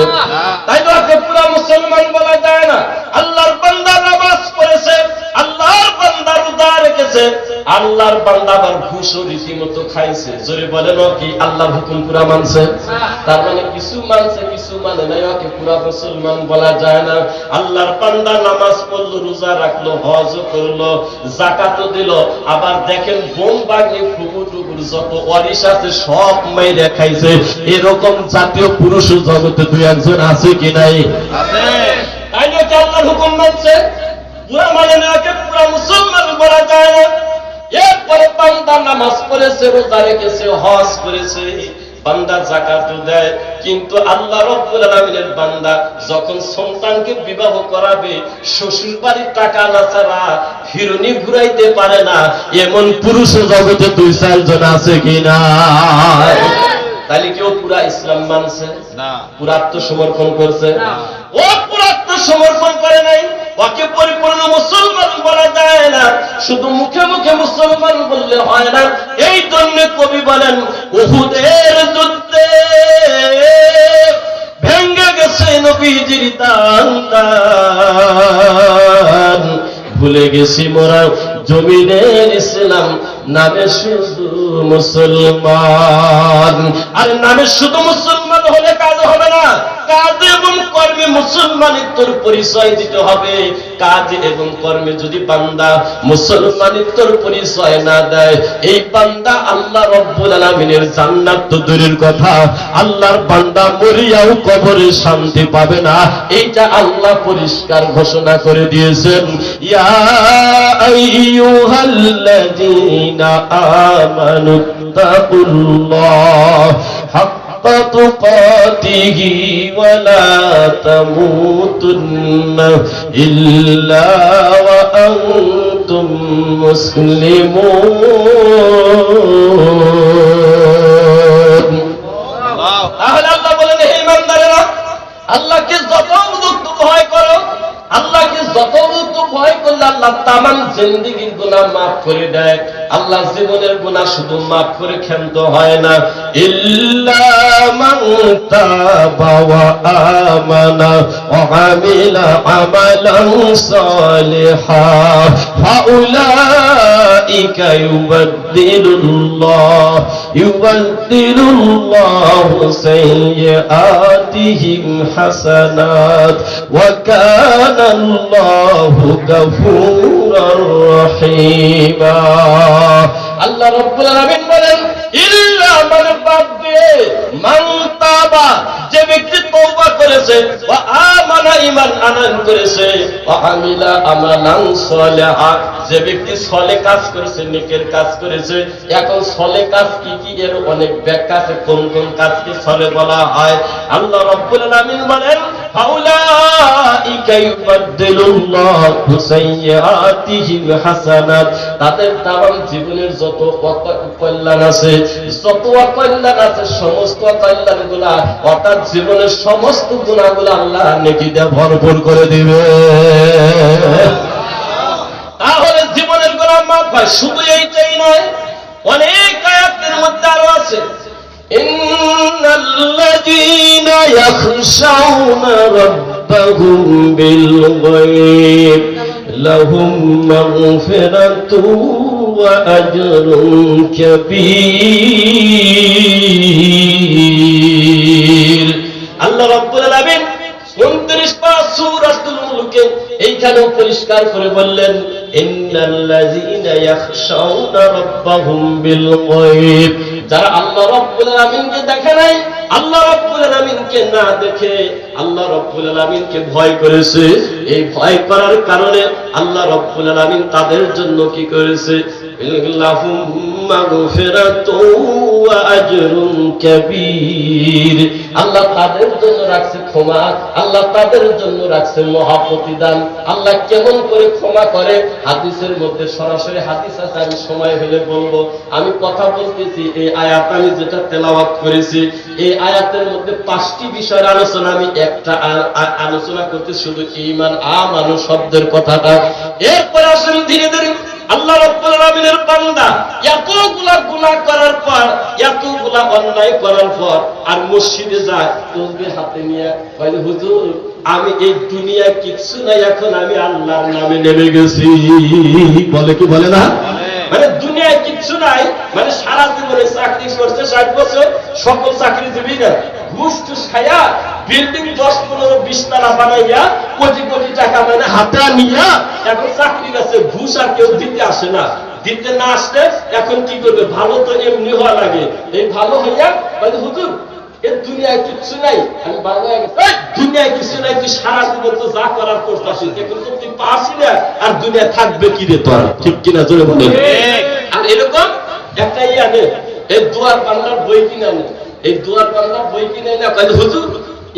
তাই তো আজকে পুরা মুসলমান বলা যায় না। আল্লাহর বান্দা নামাজ পড়েছে, আল্লাহর বান্দা রোজা রেখেছে, আল্লাহর বান্দা আবার ঘুষও রীতিমতো খাইছে। জোরে বলেন ও কি আল্লাহর হুকুম পুরা মানছে? তার মানে কিছু মানছে কিছু মানে নাই, ওকে পুরা মুসলমান বলা যায় না। আল্লাহর বান্দা নামাজ পড়লো, রোজা রাখলো, হজও করলো, যাকাতও দিল, আবার দেখেন বোম বাগনি ফুগুটুগুর যত ওয়ারিশ আছে সব মাইরে খাইছে। এরকম জাতীয় পুরুষ জগতে 2-1 আছে কি নাই? আছে। তাই না কি আল্লাহর হুকুম মানছে? পুরা মানে না, ওকে পুরা মুসলমান বলা যায় না। এরপরে বান্দা নামাজ পড়েছে, রোজা রেখেছে, হজ করেছে, বান্দা যাকাতও দেয়, কিন্তু আল্লাহ রব্বুল আলামিনের বান্দা যখন সন্তানকে বিবাহ করাবে, শ্বশুর বাড়ির টাকা না ছাড়া ফিরনি ঘুরাইতে পারে না। এমন পুরুষ জগতে 2-4 জন আছে কি না? তাহলে কেউ পুরা ইসলাম মানছে না, পুরা আত্মসমর্পণ করছে না। ও পুরা আত্মসমর্পণ করে নাই, ওকে পরিপূর্ণ মুসলমান বলা যায় না। শুধু মুখে মুখে মুসলমান বললে হয় না। এই জন্য কবি বলেন, উহুদের যুদ্ধে ভেঙ্গে গেছে নবীজির দান, ভুলে গেছি মোরা জমিনের ইসলাম, নামে শুধু মুসলমান। আর নামে শুধু মুসলমান হলে কাজ হবে না, কাজ এবং কর্মে মুসলমানিত্বর পরিচয় দিতে হবে। কাজ এবং কর্মে যদি বান্দা মুসলমানিত্বর পরিচয় না দেয়, এই বান্দা আল্লাহ রব্বুল আলামিনের জান্নাত তো দূরের কথা, আল্লাহর বান্দা মরিয়াও কবরে শান্তি পাবে না। এইটা আল্লাহ পরিষ্কার ঘোষণা করে দিয়েছেন। ইয়া আইয়ুহাল্লাযীনা আমানু তাকুল্লাহ হাক্কা تقاته ولا تموتن إلا وأنتم مسلمون তাহলে আল্লাহ বলেন হে ঈমানদারেরা আল্লাহকে যতটুকু ভয় করো আল্লাহকে যতটুকু ভয় করলে আল্লাহ তামাম জিন্দেগীর গুনাহ মাফ করে দেয় আল্লাহ জীবনের গুনাহ শুধু মাফ করে ক্ষান্ত হয় না ইল্লা মান তাবা ওয়া আমানা ওয়া আমিলা আমালান সালিহান ফাউলাইকা ইউবাদদিলুল্লাহু সাইয়্যাতিহিম হাসানাত ওয়া কানা আল্লাহু গফুরুর রহিমা আল্লাহ রাব্বুল আলামিন বলেন ইল্লা মান মান তাবা যে ব্যক্তি তওবা করেছে ওয়া আমানা ঈমান আনয়ন করেছে ওয়া আমিলা আমালান সালিহা যে ব্যক্তি সলে কাজ করেছে নেকের কাজ করেছে এখন সলে কাজ কি কি এর অনেক ব্যাখ্যা আছে কোন কোন কাজকে সলে বলা হয় আল্লাহ রাব্বুল আলামিন বলেন ফাউলাইকা ইউবাদদিলুল্লাহু সাইয়্যাতিহিম হাসানাত তাদের তামাম জীবনের যত কল্যাণ আছে যত কল্যাণ আছে সমস্ত কল্যাণগুলা অর্থাৎ জীবনের সমস্ত গুনাহগুলো আল্লাহ নেকি দিয়ে ভরপুর করে দিবে তাহলে জীবনের গুনাহ মাফ হয় শুধু এইটাই নয় অনেক আয়াতের মধ্যে আরো আছে ইন্নাল্লাযীনা ইয়াখশাউনা রাব্বাহুম বিল গায়ব লাহুম মাগফিরাতুন ওয়া আজরুন কাবীর আল্লাহ রাব্বুল আলামিন 29 পারা সূরাতুল মুলকে এইখানেও পরিষ্কার করে বললেন ইন্নাল্লাযীনা ইয়াখশাউনা রাব্বাহুম বিল গায়ব যারা আল্লাহ রাব্বুল আলামিনকে দেখে নাই আল্লাহ রাব্বুল আলামিনকে না দেখে আল্লাহ রাব্বুল আলামিনকে ভয় করেছে এই ভয় করার কারণে আল্লাহ রাব্বুল আলামিন তাদের জন্য কি করেছে লাহুম মাগফিরাতুন ওয়া আজরুন কাবীর আল্লাহ তাদের জন্য রাখছে ক্ষমা আল্লাহ তাদের জন্য রাখছে মহা প্রতিদান আল্লাহ কেমন করে ক্ষমা করে হাদিসের মধ্যে সরাসরি হাদিস আছে আমি সময় হলে বলবো আমি কথা বলতেছি এই আয়াত আমি যেটা তেলাওয়াত করেছি এই আয়াতের মধ্যে 5টি বিষয়ের আলোচনা আমি একটা আলোচনা করতে শুধু ঈমান আমানু শব্দের কথাটা এরপর আসেন ধীরে ধীরে আল্লাহ রাব্বুল আলামিনের বান্দা এতগুলা গুনাহ করার পর এতগুলা অন্যায় করার পর আর মসজিদে যায় তসবিহ হাতে নিয়ে বলে হুজুর আমি এই দুনিয়ায় কিছু নাই এখন আমি আল্লাহর নামে নেমে গেছি বলে কি বলে না মানে দুনিয়ায় কিচ্ছু নাই মানে সারা জীবনে চাকরি করছে 60 বছর সকল চাকরিজীবী না ঘুষ টুস খায়া বিল্ডিং 10-15-20 তলা বানাইয়া কোটি কোটি টাকা মানে হাতে নিয়া এখন চাকরি আছে ঘুষ আর কেউ দিতে আসে না দিতে না আসলে এখন কি করবে ভালো তো এমনি হওয়া লাগে এই ভালো হইয়া মানে হুজুর এই দুনিয়ায় কিচ্ছু নাই আমি বাংলায় দুনিয়ায় কিছু নাই তুই সারা জীবন তো যা করার করতেছিস এখন তো তুই পাসি না আর দুনিয়া থাকবে কি রে তোর ঠিক কিনা জোরে বলে আর এরকম একটা আনে এই দুয়ার বাংলার বই কিনে আনে এই দুয়ার বাংলার বই কিনে না কয় হুজুর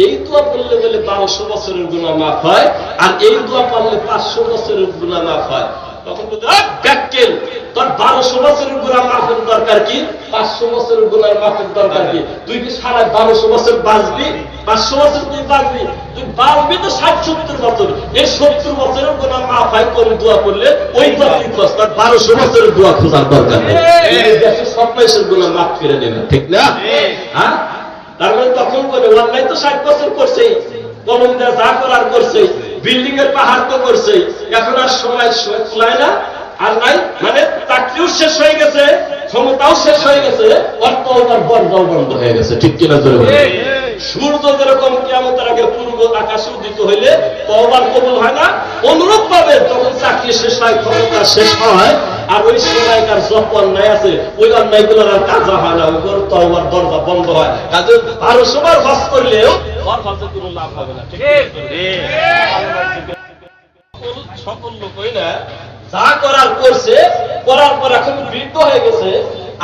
এই দোয়া পড়লে বলে 1200 বছরের গুনাহ মাফ হয় আর এই দোয়া পড়লে 500 বছরের গুনাহ মাফ হয় তখন বলতে ব্যাককেল তোর 1200 বছরের গুনাহ মাফের দরকার কি 500 বছরের গুনাহ মাফের দরকার কি তুই কি সারা 1200 বছর বাঁচবি 500 বছর তুই বাঁচবি তুই বাঁচবি তো 60-70 বছর এই 70 বছরের গুনাহ মাফ হয় কোন দোয়া করলে ওই দোয়া তুই কর তোর 1200 বছরের দোয়া খোঁজার দরকার নেই এই দেশে সব মানুষের গুনাহ মাফ করে দেবে ঠিক না হ্যাঁ তার মানে তখন বলে অনলাইন তো 60 বছর করছে কলম দিয়ে যা করার করছে বিল্ডিং এর পাহাড় তো করছে এখন আর সময় কুলায় না আর নাই মানে চাকরিও শেষ হয়ে গেছে ক্ষমতাও শেষ হয়ে গেছে অর্থ ওটার বর্জাও বন্ধ হয়ে গেছে ঠিক কিনা জোরে বলে সূর্য যেরকম কিয়ামতের আগে পূর্ব আকাশে উদিত হইলে তওবার কবুল হয় না অনুরূপ ভাবে তখন চাকরি শেষ হয় ক্ষমতা শেষ হয় আর ওই সময়কার যত অন্যায় আছে ওই অন্যায়গুলোর আর কাজা হয় না ওগুলোর তওবার দরজা বন্ধ হয় কাজে 1200 বার হজ করলেও ওর হজে কোনো লাভ হবে না ঠিক সকল লোকই না যা করার করছে করার পর এখন বৃদ্ধ হয়ে গেছে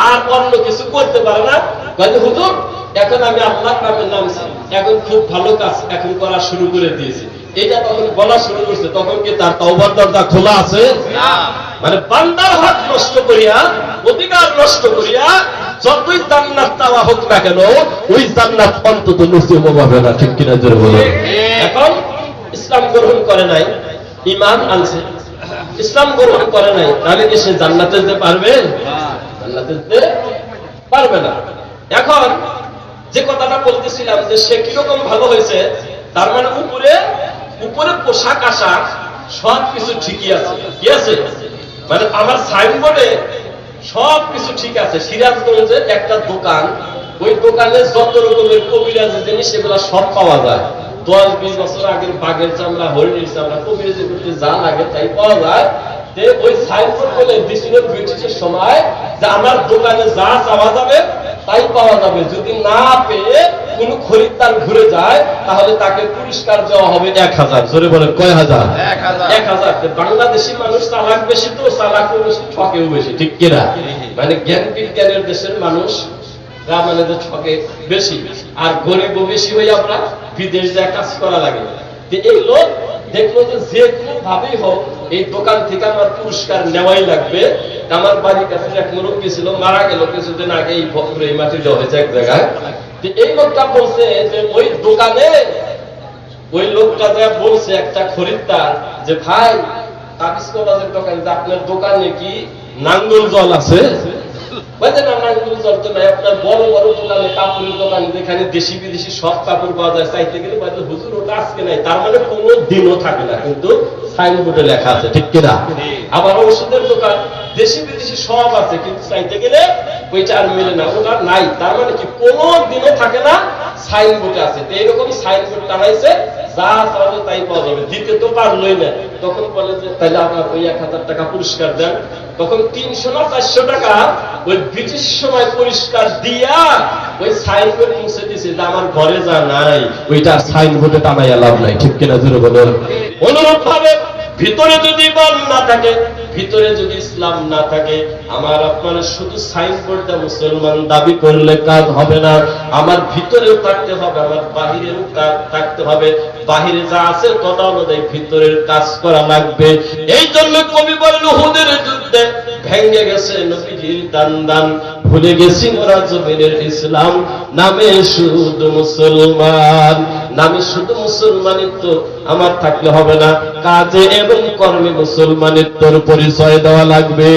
আর অন্য কিছু করতে পারে না হুজুর এখন আমি আল্লাহর নামে নামছি, এখন খুব ভালো কাজ এখন করা শুরু করে দিয়েছি, এটা তখন বলা শুরু করছে, তখন কি তার তওবার দরজা খোলা আছে? না। মানে বান্দার হক নষ্ট করিয়া, অধিকার নষ্ট করিয়া যতই জান্নাত চাওয়া হোক না কেন, ওই জান্নাত অন্তত নসিব হবে না। ঠিক কিনা জোরে বলুন। এখন ইসলাম গ্রহণ করে নাই, ঈমান আনছে, ইসলাম গ্রহণ করে নাই, তাহলে কি সে জান্নাতে যেতে পারবে? জান্নাতে যেতে পারবে না। এখন যে কথাটা বলতেছিলাম যে সে কিরকম ভালো হয়েছে, তার মানে উপরে উপরে পোশাক আশাক সব কিছু ঠিকই আছে। কি আছে? মানে আমার সাইনবোর্ডে সব কিছু ঠিক আছে। সিরাজগঞ্জে একটা দোকান, ওই দোকানে যত রকমের কবিরাজি জিনিস সেগুলো সব পাওয়া যায়। 10-20 বছর আগের বাঘের চামড়া, হরিণের চামড়া, কবিরাজি করতে যা লাগে তাই পাওয়া যায়। ওই সাইনবোর্ড বলে দিছিল ব্রিটিশের সময় যে আমার দোকানে যা চাওয়া যাবে তাই পাওয়া যাবে, যদি না পেয়ে কোন খরিদ্দার ঘুরে যায় তাহলে তাকে পুরস্কার দেওয়া হবে 1000। জোরে বলেন কয় হাজার? 1000। বাংলাদেশি মানুষ চালাক বেশি, তো চালাকও বেশি, ঠকেও বেশি। ঠিক কিনা? মানে জ্ঞান বিজ্ঞানের দেশের মানুষ মানে যে ঠকে বেশি, আর গরিবও বেশি হয়ে আমরা বিদেশ যায় কাজ করা লাগে। এই লোক দেখলো যে যে কোনো ভাবেই হোক এই দোকান থেকে আমার পুরস্কার নেওয়াই লাগবে। আমার বাড়ির কাছে এক মুরব্বী ছিল, মারা গেল কিছুদিন আগে, এই ভদ্র এই মাটি দেওয়া হয়েছে এক জায়গায়। এই লোকটা বলছে যে ওই দোকানে, ওই লোকটা যা বলছে একটা খরিদ্দার যে ভাই তাবিজ কবিরাজের দোকানে, আপনার দোকানে কি নাঙ্গল জল আছে? বলছে না, নাঙ্গল জল তো নাই। আপনার বড় বড় দোকানে, কাপড়ের দোকানে যেখানে দেশি বিদেশি সব কাপড় পাওয়া যায়, চাইতে গেলে বলছে হুজুর ওটা আজকে নাই। তার মানে কোনো দিনও থাকে না, কিন্তু সাইনবোর্ডে লেখা আছে। ঠিক কিনা? আবার ওষুধের দোকান, দেশি বিদেশি সব আছে, কিন্তু চাইতে গেলে ওইটা আর মেলে না, ওটা নাই। তার মানে কি কোনো দিনও থাকে না, সাইনবোর্ডে আছে। তো এইরকম সাইনবোর্ড টানাইছে, যা চাওয়া তাই পাওয়া যাবে। দিতে তো পারলই না, তখন বলে যে তাহলে আপনার ওই 1000 টাকা পুরস্কার দেন। তখন 300 না 400 টাকা ওই ব্রিটিশ সময় পুরস্কার দিয়া ওই সাইনবোর্ড মুছে দিছে যে আমার ঘরে যা নাই ওইটা সাইনবোর্ডে টানাইয়া লাভ নাই। ঠিক কিনা জোরে বলুন। অনুরূপ ভাবে ভিতরে যদি ইমান না থাকে, ভিতরে যদি ইসলাম না থাকে, আমার আপনার শুধু সাইনবোর্ডটা মুসলমান দাবি করলে কাজ হবে না। আমার ভিতরেও থাকতে হবে, আমার বাহিরেও থাকতে হবে। বাহিরে যা আছে তত অনুযায়ী ভিতরের কাজ করা লাগবে। এই জন্য কবি বলেন উহুদের যুদ্ধে ভেঙে গেছে নবীজির দান, ভুলে গেছি মোরা জমিনের ইসলাম, নামে শুধু মুসলমান। নামে শুধু মুসলমানিত্ব আমার থাকলে হবে না, কাজে এবং কর্মে মুসলমানিত্বর পরিচয় দেওয়া লাগবে,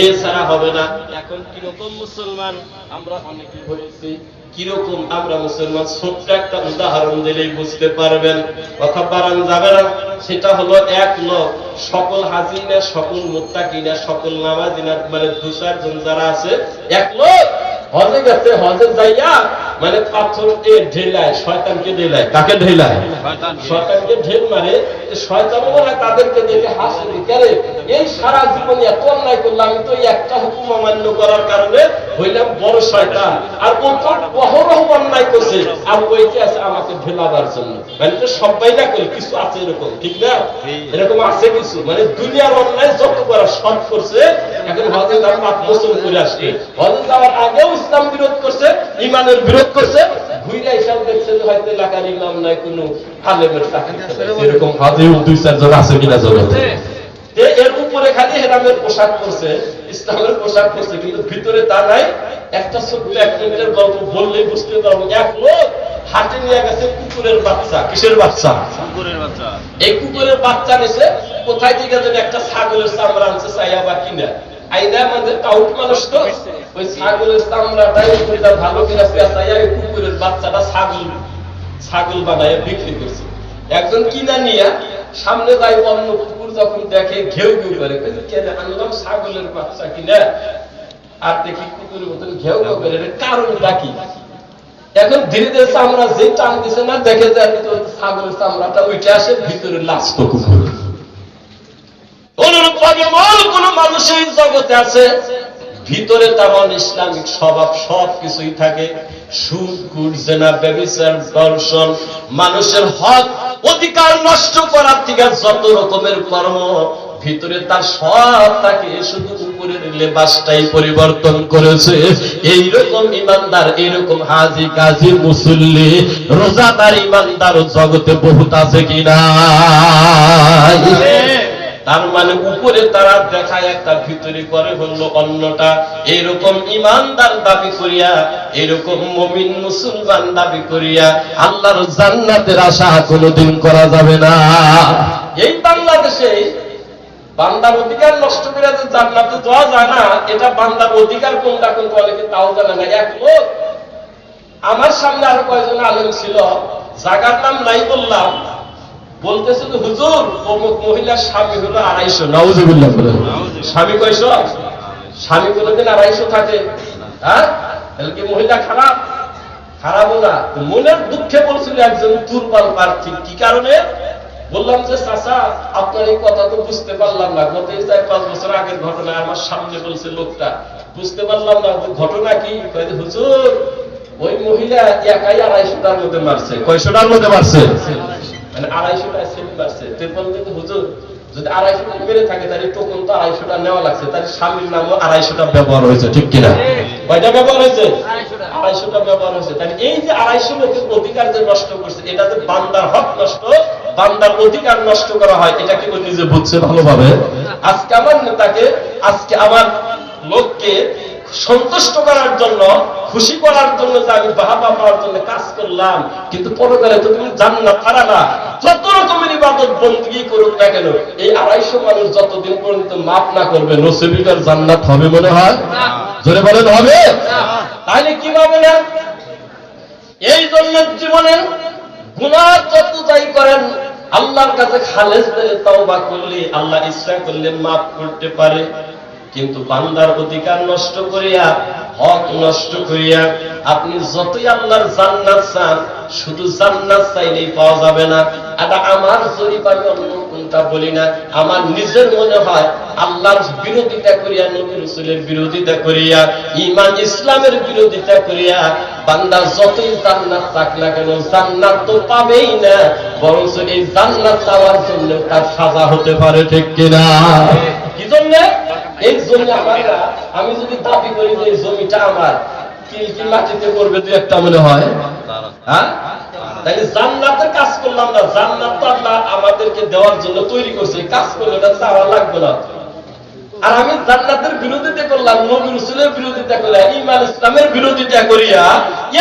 এছাড়া হবে না। এখন কিরকম মুসলমান আমরা অনেকে হয়েছি, কিরকম আমরা মুসলমান, ছোট্ট একটা উদাহরণ দিলেই বুঝতে পারবেন, কথা বাড়ান যাবে না। সেটা হলো এক লোক, সকল হাজিনা, সকল মুত্তাকিনা, সকল নামাজিনা, মানে 2-4 জন যারা আছে, এক লোক হজে গেছে, হজে যাইয়া মানে পাথরকে ঢেলায়, শয়তানকে ঢেলায়। কাকে ঢেলায়? শয়তানকে ঢেল মারে। শয়তান মনে তাদেরকে দেখে হাসে, কেন এই সারা জীবনে এত অন্যায় করলাম, আমি তো একটা হুকুম অমান্য করার কারণে হইলাম বড় শয়তান, আর ও তো অহরহ অন্যায় করছে, আর ওইকে আছে আমাকে ঢেলাবার জন্য। মানে তো সবাই না করে, কিছু আছে এরকম, ঠিক না? এরকম আছে কিছু, মানে দুনিয়ার অন্যায় যত করা সব করছে। এখন হজে যাওয়ার 5 বছর করে আসছে, হজে যাওয়ার আগেও ইসলাম বিরোধ করছে, ইমানের বিরোধ করছে, ঘুরে হিসাব দেখছে যে হয়তো এলাকার ইমাম নাই, কোনো আলেমের চাকরি, এরকম হজেও 2-4 জন আছে কিনা জগতে। এর উপরে খালি হেরামের পোশাক করছে, ইসলামের পোশাক করছে, কিন্তু ভিতরে তা নাই। একটা ছোট্ট 1 মিনিটের গল্প বললেই বুঝতে পারবো। এক লোক হাটে নিয়ে গেছে কুকুরের বাচ্চা। কিসের বাচ্চা? কুকুরের বাচ্চা। এই কুকুরের বাচ্চা নিছে কোথায় থেকে যেন একটা ছাগলের চামড়া আনছে, চাইয়া বা কিনা আইনা, আমাদের টাউট মানুষ তো, ওই ছাগলের চামড়াটাই ভালো কিনা পেঁচাইয়া এই কুকুরের বাচ্চাটা ছাগল বানায় বিক্রি করছে। একজন কিনা নিয়ে সামনে যায়, অন্য কুকুর যখন দেখে ঘেউ ঘেউ করে, আনলাম ছাগলের বাচ্চা কিনা, আর দেখি কুকুরের মতন ঘেউ ঘেউ করে, কারণটা কি? এখন ধীরে ধীরে চামড়া যে টান দিছে না, দেখে যায় ছাগলের চামড়াটা উঠে আসে, ভিতরে লাশ তো কুকুর। অনুরূপ ভাবে কোন মানুষের জগতে আছে, ভিতরে তেমন ইসলামিক স্বভাব সব কিছুই থাকে। সুদ, ঘুষ, জেনা, ব্যভিচার, দর্শন, মানুষের হক অধিকার নষ্ট করার থেকে যত রকমের কর্ম, ভিতরে তার সব তাকে, শুধু উপরের লেবাসটাই পরিবর্তন করেছে। এইরকম ইমানদার, এইরকম হাজি কাজী মুসল্লি রোজাদার ইমানদার জগতে বহুত আছে কিনা? তার মানে উপরে তারা দেখায় একটা, ভিতরে করে হলো অন্যটা। এরকম ইমানদার দাবি করিয়া, এরকম মুমিন মুসলমান দাবি করিয়া আল্লাহর জান্নাতের আশা কোনোদিন করা যাবে না। এই বাংলাদেশে বান্দার অধিকার নষ্ট করে যে জান্নাতে যাওয়া যায় না, এটা বান্দার অধিকার কোনটা কিন্তু অনেকে তাও জানে না। এক লোক, আমার সামনে আরো কয়েকজন আলেম ছিল, জায়গার নাম নাই বললাম, বলতেছিল হুজুর অমুক মহিলার স্বামী হলো 250। নাউজুবিল্লাহ বলেন। স্বামী কয়শো? স্বামী কোনদিন 250 থাকে? হ্যাঁ, তাহলে কি মহিলা খারাপ? খারাপও না। মনের দুঃখে বলছিল একজন দুর্বল প্রার্থী। কি কারণে? বললাম যে চাচা, আপনার এই কথা তো বুঝতে পারলাম না, গত 4-5 বছর আগের ঘটনা আমার সামনে বলছে লোকটা, বুঝতে পারলাম না ঘটনা কি। হুজুর ওই মহিলা একাই 250টার মধ্যে মারছে। কয়শোটার মধ্যে মারছে? মানে 250টা ছেলে মারছে। হুজুর যদি 250টা মেরে থাকে তাহলে টোকন তো 250টা নেওয়া লাগছে, তাহলে স্বামীর নামও 250টা ব্যবহার হয়েছে, ঠিক কিনা? কয়টা ব্যবহার হয়েছে? 250টা ব্যবহার হয়েছে। তাহলে এই যে 250 লোকের অধিকার যে নষ্ট করছে, এটা যে বান্দার হক নষ্ট, বান্দার অধিকার নষ্ট করা হয়, এটা কি নিজে বুঝছে ভালোভাবে? আজকে আমার নেতাকে, আজকে আমার লোককে সন্তুষ্ট করার জন্য, খুশি করার জন্য যে আমি বাহাবা পাওয়ার জন্য কাজ করলাম, কিন্তু পরকালে তো তুমি জান্নাত হারালা। যত রকমের ইবাদত বন্দী করুক না কেন, এই 250 মানুষ যতদিন পর্যন্ত মাফ না করবে, নসিবের জান্নাত হবে মনে হয়? জোরে বলেন হবে? তাহলে কিভাবে না? এই জন্য জীবনে গুনাহ যত যাই করেন, আল্লাহর কাছে খালেস দিলে, তওবা করলে, আল্লাহ ইচ্ছা করলে মাফ করতে পারে। কিন্তু বান্দার অধিকার নষ্ট করিয়া, হক নষ্ট করিয়া আপনি যতই আল্লাহর জান্নাত চান, শুধু জান্নাত চাইলেই পাওয়া যাবে না। এটা আমার জরিপ, আমি অন্য কোনটা বলি না। আমার নিজের মনে হয় আল্লাহর বিরোধিতা করিয়া, নবী রাসূলের বিরোধিতা করিয়া, ঈমান ইসলামের বিরোধিতা করিয়া বান্দা যতই জান্নাত চাক না কেন, জান্নাত তো পাবেই না, বরং এই জান্নাত পাওয়ার জন্য তার সাজা হতে পারে, ঠিক কিনা? কি জন্য? এই জমি আমার না, আমি যদি দাবি করি যে এই জমিটা আমার, কি মাটিতে পড়বে 2-1টা মনে হয়? হ্যাঁ, তাহলে জান্নাতের কাজ করলাম না। জান্নাত তো আল্লাহ আমাদেরকে দেওয়ার জন্য তৈরি করছে, কাজ করলে এটা চাওয়া লাগবে না। আর আমি জান্নাতের বিরোধিতা করলাম, নবী রাসূলের বিরোধিতা করিয়া, ঈমান ইসলামের বিরোধিতা করিয়া,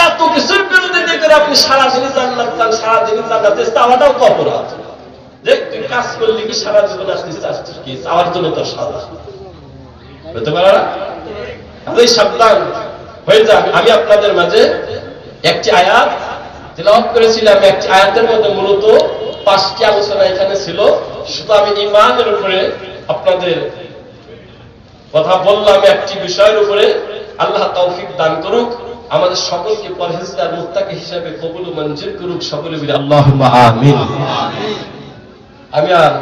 এত কিছুর বিরোধিতা করে আপনি সারাদিন জান্নাত চান, সারাদিন জান্নাতে চাওয়াটাও তো অপরাধ। যে তুই কাজ করলি কি সারা জীবন আসতে চাচ্ছিস কি? চাওয়ার জন্য তোর সাজা হতে পারে না। আমি সাবধান হয়ে যান। আমি আপনাদের মাঝে একটি আয়াত তেলাওয়াত করেছিলাম। একটি আয়াতের মধ্যে মূলত 5টি আলোচনা এখানে ছিল। শুধু আমি ঈমানের উপরে আপনাদের কথা বললাম, একটি বিষয়ের উপরে। আল্লাহ তৌফিক দান করুক, আমাদের সকলকে পরহেজগার মুত্তাকি হিসেবে কবুল ও মঞ্জুর করুক। সকলে বলি আল্লাহুম্মা আমিন। আমি আর